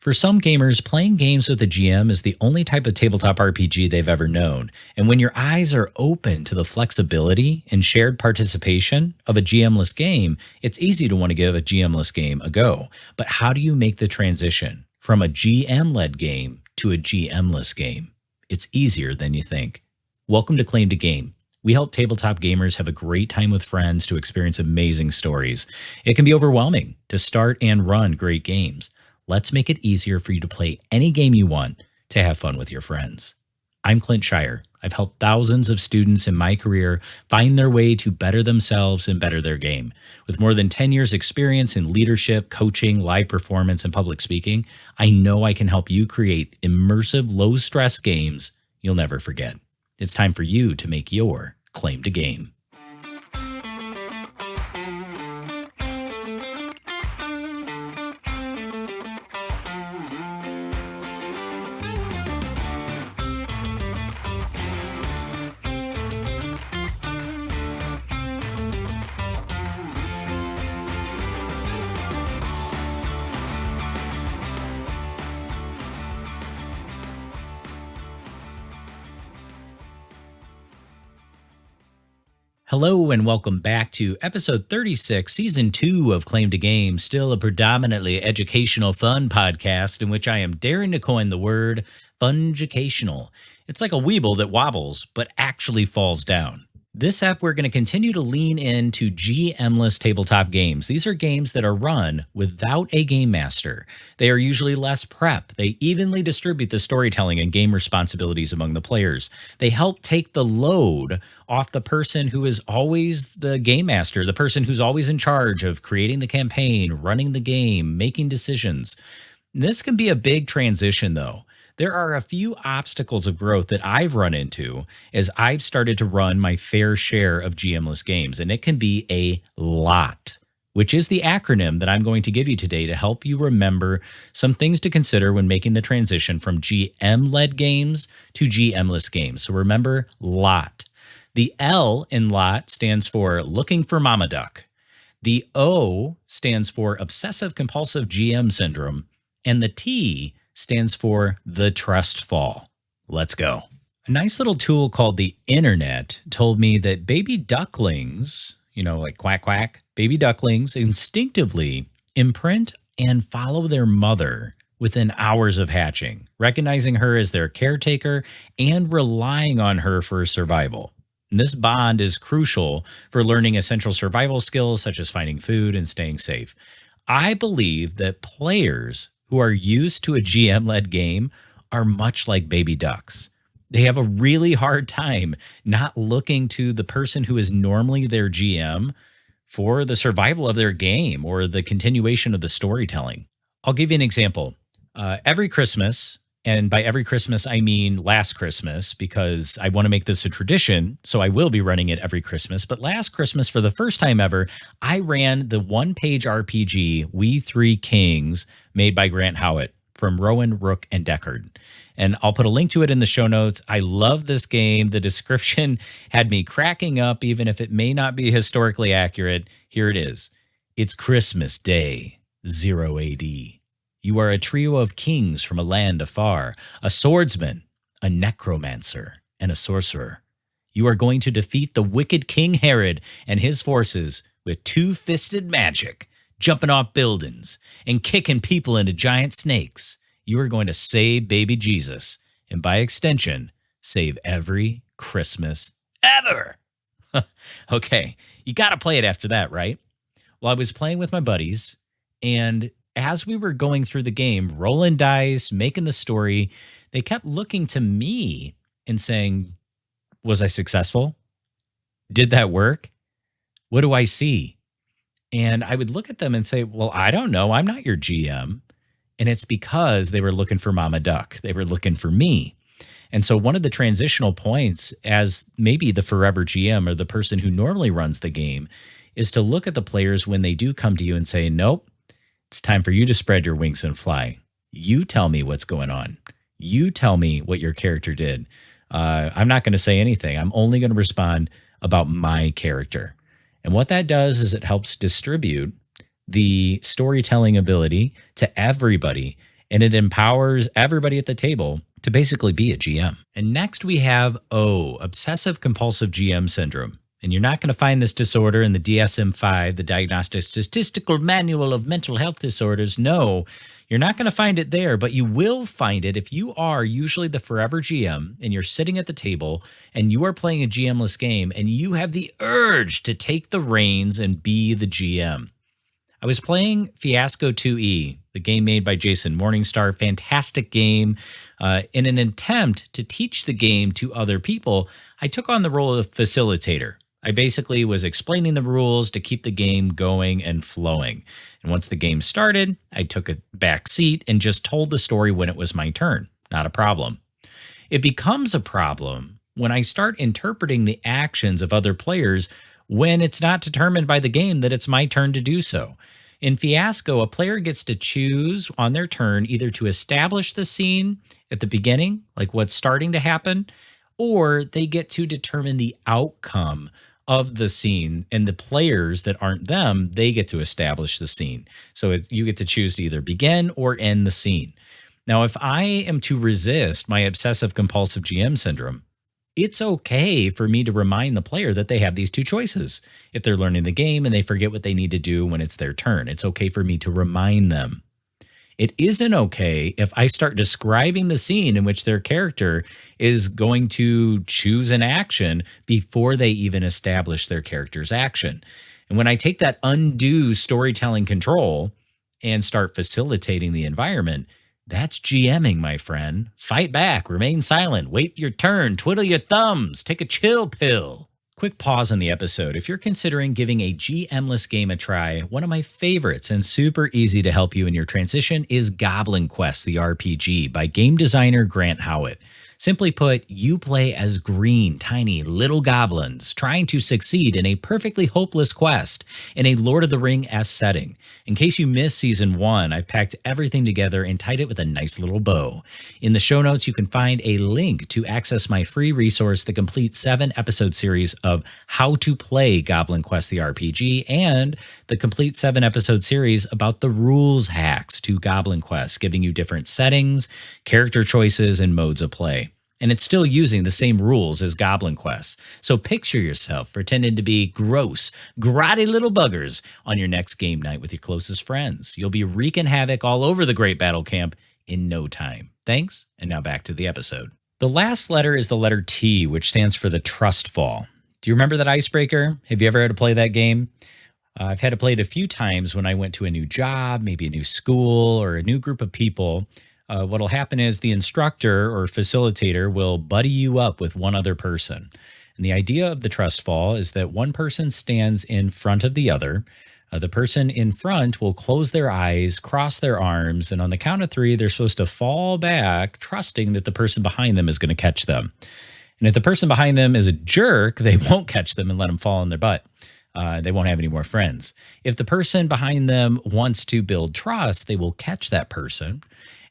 For some gamers, playing games with a GM is the only type of tabletop RPG they've ever known. And when your eyes are open to the flexibility and shared participation of a GM-less game, it's easy to want to give a GM-less game a go. But how do you make the transition from a GM-led game to a GM-less game? It's easier than you think. Welcome to Claim to Game. We help tabletop gamers have a great time with friends to experience amazing stories. It can be overwhelming to start and run great games. Let's make it easier for you to play any game you want to have fun with your friends. I'm Clint.Scheirer. I've helped thousands of students in my career find their way to better themselves and better their game. With more than 10 years experience in leadership, coaching, live performance, and public speaking, I know I can help you create immersive, low-stress games you'll never forget. It's time for you to make your claim to game. Hello and welcome back to episode 36, season 2 of Claim to Game, still a predominantly educational fun podcast in which I am daring to coin the word fungicational. It's like a weeble that wobbles but actually falls down. This app, we're going to continue to lean into GM-less tabletop games. These are games that are run without a game master. They are usually less prep. They evenly distribute the storytelling and game responsibilities among the players. They help take the load off the person who is always the game master, the person who's always in charge of creating the campaign, running the game, making decisions. This can be a big transition, though. There are a few obstacles of growth that I've run into as I've started to run my fair share of GM-less games, and it can be a lot, which is the acronym that I'm going to give you today to help you remember some things to consider when making the transition from GM-led games to GM-less games. So remember LOT. The L in LOT stands for looking for mama duck. The O stands for obsessive compulsive GM syndrome, and the T stands for the trust fall. Let's go. A nice little tool called the internet told me that baby ducklings, like quack, quack, baby ducklings instinctively imprint and follow their mother within hours of hatching, recognizing her as their caretaker and relying on her for survival. And this bond is crucial for learning essential survival skills such as finding food and staying safe. I believe that players who are used to a GM-led game are much like baby ducks. They have a really hard time not looking to the person who is normally their GM for the survival of their game or the continuation of the storytelling. I'll give you an example. Every Christmas, and by every Christmas, I mean last Christmas, because I want to make this a tradition, so I will be running it every Christmas. But last Christmas, for the first time ever, I ran the one-page RPG, We Three Kings, made by Grant Howitt from Rowan, Rook, and Deckard. And I'll put a link to it in the show notes. I love this game. The description had me cracking up, even if it may not be historically accurate. Here it is. It's Christmas Day, 0 AD. You are a trio of kings from a land afar, a swordsman, a necromancer, and a sorcerer. You are going to defeat the wicked King Herod and his forces with two-fisted magic, jumping off buildings and kicking people into giant snakes. You are going to save baby Jesus, and by extension, save every Christmas ever. Okay, you got to play it after that, right? Well, I was playing with my buddies, and as we were going through the game, rolling dice, making the story, they kept looking to me and saying, was I successful? Did that work? What do I see? And I would look at them and say, well, I don't know. I'm not your GM. And it's because they were looking for Mama Duck. They were looking for me. And so one of the transitional points as maybe the forever GM or the person who normally runs the game is to look at the players when they do come to you and say, nope, it's time for you to spread your wings and fly. You tell me what's going on. You tell me what your character did. I'm not going to say anything. I'm only going to respond about my character. And what that does is it helps distribute the storytelling ability to everybody and it empowers everybody at the table to basically be a GM. And next we have O, obsessive compulsive GM syndrome. And you're not going to find this disorder in the DSM-5, the Diagnostic Statistical Manual of Mental Health Disorders. No, you're not going to find it there, but you will find it if you are usually the forever GM and you're sitting at the table and you are playing a GM-less game and you have the urge to take the reins and be the GM. I was playing Fiasco 2E, the game made by Jason Morningstar, fantastic game. In an attempt to teach the game to other people, I took on the role of facilitator. I basically was explaining the rules to keep the game going and flowing. And once the game started, I took a back seat and just told the story when it was my turn. Not a problem. It becomes a problem when I start interpreting the actions of other players when it's not determined by the game that it's my turn to do so. In Fiasco, a player gets to choose on their turn either to establish the scene at the beginning, like what's starting to happen, or they get to determine the outcome of the scene, and the players that aren't them, they get to establish the scene. So you get to choose to either begin or end the scene. Now, if I am to resist my obsessive compulsive GM syndrome, it's okay for me to remind the player that they have these two choices. If they're learning the game and they forget what they need to do when it's their turn, it's okay for me to remind them. It isn't okay if I start describing the scene in which their character is going to choose an action before they even establish their character's action. And when I take that undue storytelling control and start facilitating the environment, that's GMing, my friend. Fight back, remain silent, wait your turn, twiddle your thumbs, take a chill pill. Quick pause on the episode. If you're considering giving a GM-less game a try, one of my favorites and super easy to help you in your transition is Goblin Quest, the RPG by game designer Grant Howitt. Simply put, you play as green, tiny little goblins trying to succeed in a perfectly hopeless quest in a Lord of the Ring-esque setting. In case you missed Season 1, I packed everything together and tied it with a nice little bow. In the show notes, you can find a link to access my free resource, the complete 7-episode series of How to Play Goblin Quest the RPG, and the complete 7-episode series about the rules hacks to Goblin Quest, giving you different settings, character choices, and modes of play. And it's still using the same rules as Goblin Quest. So picture yourself pretending to be gross, grotty little buggers on your next game night with your closest friends. You'll be wreaking havoc all over the Great Battle Camp in no time. Thanks, and now back to the episode. The last letter is the letter T, which stands for the trust fall. Do you remember that icebreaker? Have you ever had to play that game? I've had to play it a few times when I went to a new job, maybe a new school, or a new group of people. What'll happen is the instructor or facilitator will buddy you up with one other person. And the idea of the trust fall is that one person stands in front of the other. The person in front will close their eyes, cross their arms, and on the count of 3, they're supposed to fall back, trusting that the person behind them is going to catch them. And if the person behind them is a jerk, they won't catch them and let them fall on their butt. They won't have any more friends. If the person behind them wants to build trust, they will catch that person.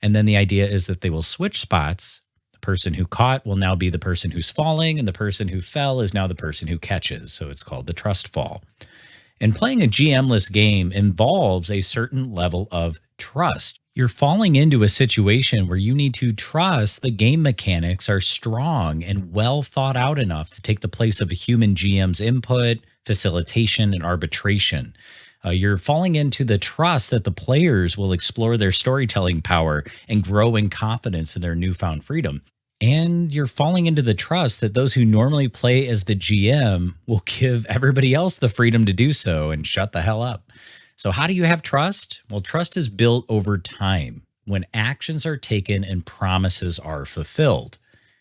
And then the idea is that they will switch spots. The person who caught will now be the person who's falling, and the person who fell is now the person who catches. So it's called the trust fall. And playing a GM-less game involves a certain level of trust. You're falling into a situation where you need to trust the game mechanics are strong and well thought out enough to take the place of a human GM's input, facilitation, and arbitration. You're falling into the trust that the players will explore their storytelling power and grow in confidence in their newfound freedom. And you're falling into the trust that those who normally play as the GM will give everybody else the freedom to do so and shut the hell up. So how do you have trust? Well, trust is built over time when actions are taken and promises are fulfilled.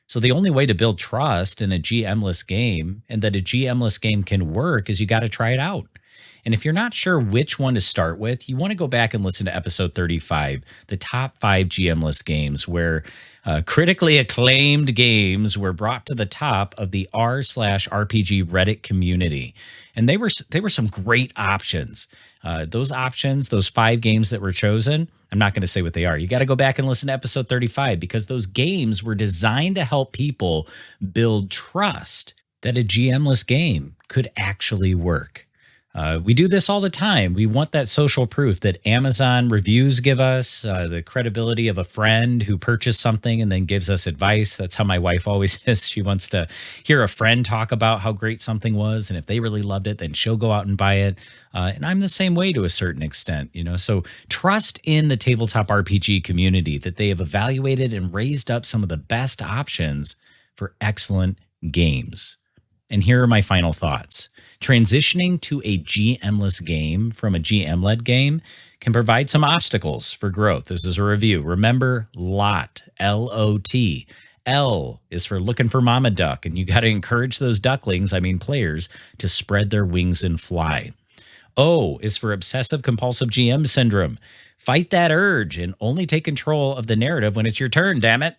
So the only way to build trust in a GM-less game and that a GM-less game can work is you got to try it out. And if you're not sure which one to start with, you want to go back and listen to episode 35, the top 5 GM-less games, where critically acclaimed games were brought to the top of the r/RPG Reddit community. And they were some great options. Those options, those 5 games that were chosen, I'm not going to say what they are. You got to go back and listen to episode 35 because those games were designed to help people build trust that a GM-less game could actually work. We do this all the time. We want that social proof that Amazon reviews give us, the credibility of a friend who purchased something and then gives us advice. That's how my wife always is. She wants to hear a friend talk about how great something was. And if they really loved it, then she'll go out and buy it. And I'm the same way to a certain extent, So trust in the tabletop RPG community that they have evaluated and raised up some of the best options for excellent games. And here are my final thoughts. Transitioning to a GM-less game from a GM-led game can provide some obstacles for growth. This is a review. Remember LOT, L-O-T. L is for looking for mama duck, and you got to encourage those ducklings, players, to spread their wings and fly. O is for obsessive compulsive GM syndrome. Fight that urge and only take control of the narrative when it's your turn, damn it.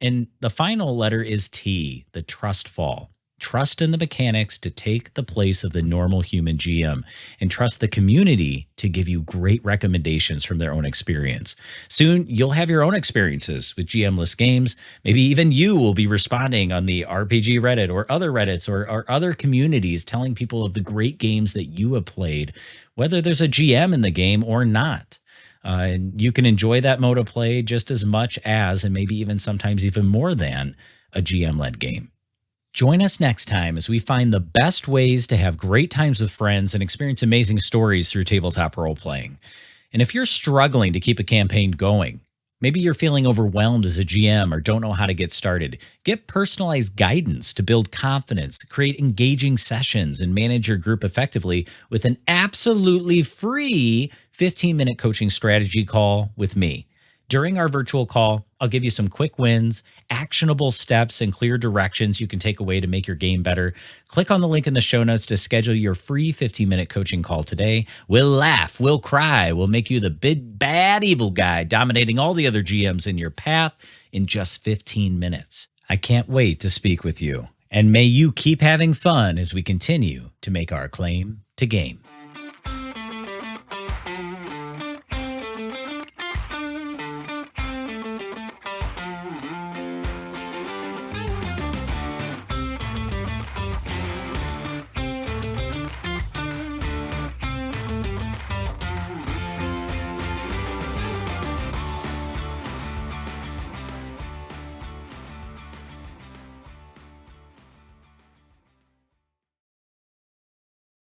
And the final letter is T, the trust fall. Trust in the mechanics to take the place of the normal human GM, and trust the community to give you great recommendations from their own experience. Soon, you'll have your own experiences with GM-less games. Maybe even you will be responding on the RPG Reddit or other Reddits or other communities, telling people of the great games that you have played, whether there's a GM in the game or not. And you can enjoy that mode of play just as much as, and maybe even sometimes even more than, a GM-led game. Join us next time as we find the best ways to have great times with friends and experience amazing stories through tabletop role-playing. And if you're struggling to keep a campaign going, maybe you're feeling overwhelmed as a GM or don't know how to get started, get personalized guidance to build confidence, create engaging sessions, and manage your group effectively with an absolutely free 15-minute coaching strategy call with me. During our virtual call, I'll give you some quick wins, actionable steps, and clear directions you can take away to make your game better. Click on the link in the show notes to schedule your free 15-minute coaching call today. We'll laugh, we'll cry, we'll make you the big, bad, evil guy dominating all the other GMs in your path in just 15 minutes. I can't wait to speak with you, and may you keep having fun as we continue to make our claim to game.